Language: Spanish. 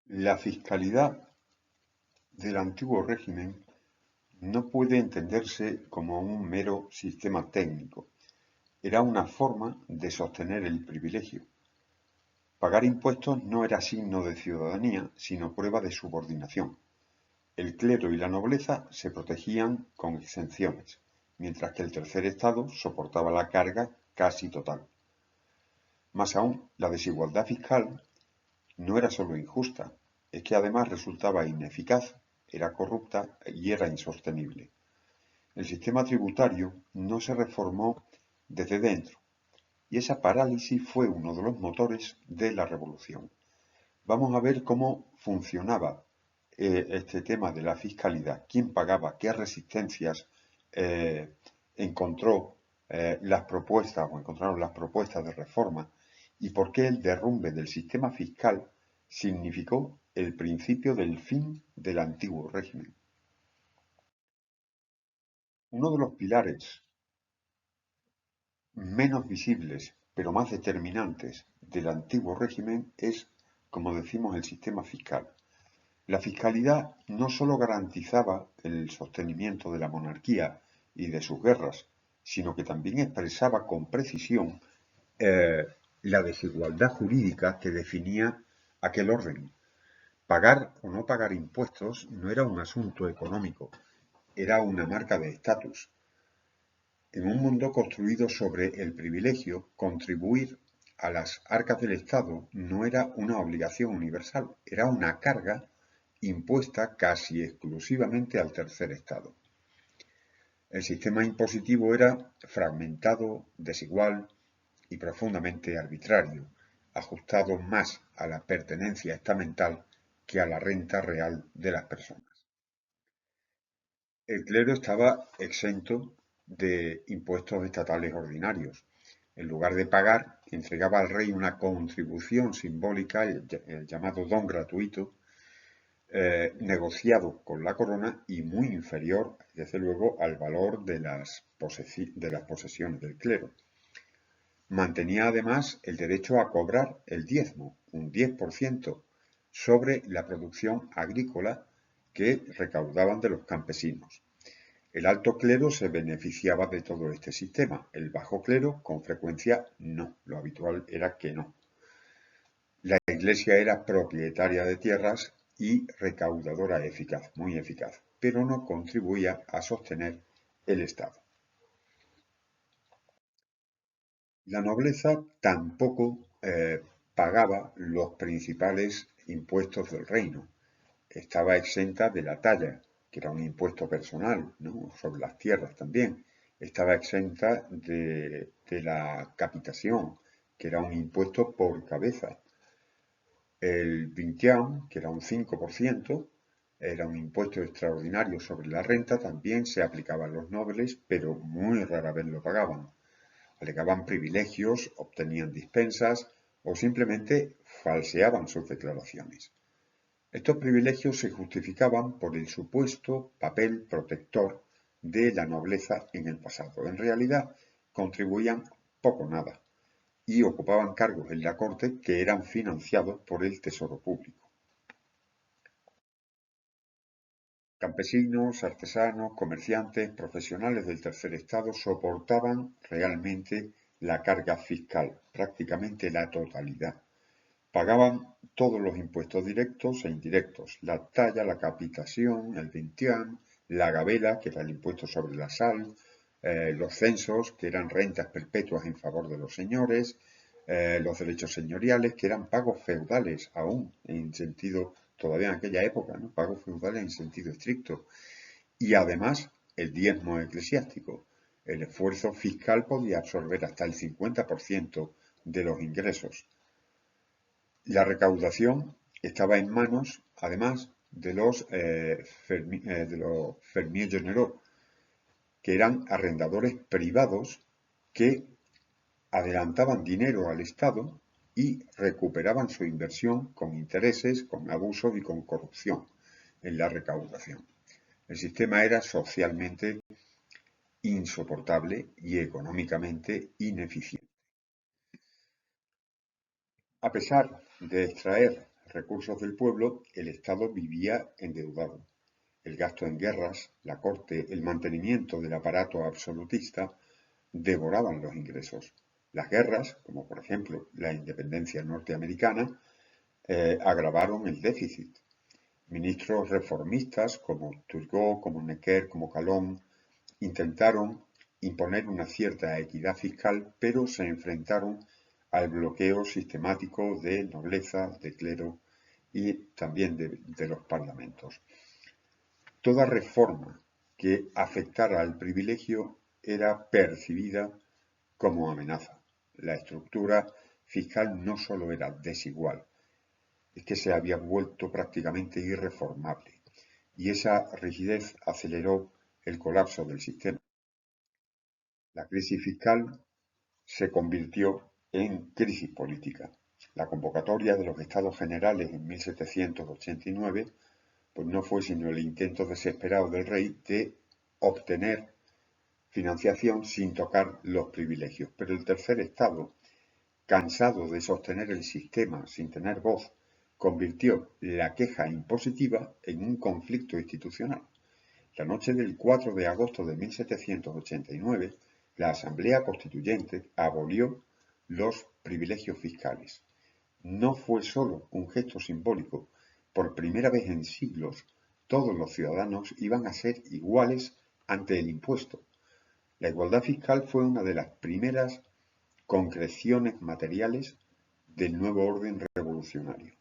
La fiscalidad del antiguo régimen no puede entenderse como un mero sistema técnico. Era una forma de sostener el privilegio. Pagar impuestos no era signo de ciudadanía, sino prueba de subordinación. El clero y la nobleza se protegían con exenciones, mientras que el tercer estado soportaba la carga casi total. Más aún, la desigualdad fiscal no era solo injusta, es que además resultaba ineficaz, era corrupta y era insostenible. El sistema tributario no se reformó desde dentro, y esa parálisis fue uno de los motores de la revolución. Vamos a ver cómo funcionaba este tema de la fiscalidad, quién pagaba, qué resistencias eh, encontró las propuestas o encontraron las propuestas de reforma y por qué el derrumbe del sistema fiscal significó el principio del fin del antiguo régimen. Uno de los pilares menos visibles, pero más determinantes del antiguo régimen es, como decimos, el sistema fiscal. La fiscalidad no sólo garantizaba el sostenimiento de la monarquía y de sus guerras, sino que también expresaba con precisión eh, la desigualdad jurídica que definía aquel orden. Pagar o no pagar impuestos no era un asunto económico, era una marca de estatus. En un mundo construido sobre el privilegio, contribuir a las arcas del Estado no era una obligación universal, era una carga impuesta casi exclusivamente al tercer estado. El sistema impositivo era fragmentado, desigual y profundamente arbitrario, ajustado más a la pertenencia estamental que a la renta real de las personas. El clero estaba exento de impuestos estatales ordinarios. En lugar de pagar, entregaba al rey una contribución simbólica, el llamado don gratuito, negociado con la corona y muy inferior, desde luego, al valor de las posesiones del clero. Mantenía además el derecho a cobrar el diezmo, un 10% sobre la producción agrícola que recaudaban de los campesinos. El alto clero se beneficiaba de todo este sistema, el bajo clero con frecuencia no, lo habitual era que no. La Iglesia era propietaria de tierras y recaudadora eficaz, muy eficaz, pero no contribuía a sostener el Estado. La nobleza tampoco pagaba los principales impuestos del reino. Estaba exenta de la talla, que era un impuesto personal, ¿no? Sobre las tierras también. Estaba exenta de la capitación, que era un impuesto por cabeza. El vintián, que era un 5%, era un impuesto extraordinario sobre la renta, también se aplicaba a los nobles, pero muy rara vez lo pagaban. Alegaban privilegios, obtenían dispensas o simplemente falseaban sus declaraciones. Estos privilegios se justificaban por el supuesto papel protector de la nobleza en el pasado. En realidad, contribuían poco o nada y ocupaban cargos en la corte que eran financiados por el tesoro público. Campesinos, artesanos, comerciantes, profesionales del tercer estado soportaban realmente la carga fiscal, prácticamente la totalidad. Pagaban todos los impuestos directos e indirectos, la talla, la capitación, el vintián, la gabela, que era el impuesto sobre la sal, los censos, que eran rentas perpetuas en favor de los señores, los derechos señoriales, que eran pagos feudales aún, en sentido, todavía en aquella época, ¿no? Pagos feudales en sentido estricto. Y además, el diezmo eclesiástico. El esfuerzo fiscal podía absorber hasta el 50% de los ingresos. La recaudación estaba en manos, además, de los fermiers généraux, que eran arrendadores privados que adelantaban dinero al Estado y recuperaban su inversión con intereses, con abusos y con corrupción en la recaudación. El sistema era socialmente insoportable y económicamente ineficiente. A pesar de extraer recursos del pueblo, el Estado vivía endeudado. El gasto en guerras, la corte, el mantenimiento del aparato absolutista devoraban los ingresos. Las guerras, como por ejemplo la independencia norteamericana, agravaron el déficit. Ministros reformistas como Turgot, como Necker, como Calón, intentaron imponer una cierta equidad fiscal, pero se enfrentaron al bloqueo sistemático de nobleza, de clero y también de los parlamentos. Toda reforma que afectara al privilegio era percibida como amenaza. La estructura fiscal no solo era desigual, es que se había vuelto prácticamente irreformable, y esa rigidez aceleró el colapso del sistema. La crisis fiscal se convirtió en crisis política. La convocatoria de los Estados Generales en 1789 pues no fue sino el intento desesperado del rey de obtener financiación sin tocar los privilegios. Pero el tercer Estado, cansado de sostener el sistema sin tener voz, convirtió la queja impositiva en un conflicto institucional. La noche del 4 de agosto de 1789, la Asamblea Constituyente abolió los privilegios fiscales. No fue solo un gesto simbólico. Por primera vez en siglos, todos los ciudadanos iban a ser iguales ante el impuesto. La igualdad fiscal fue una de las primeras concreciones materiales del nuevo orden revolucionario.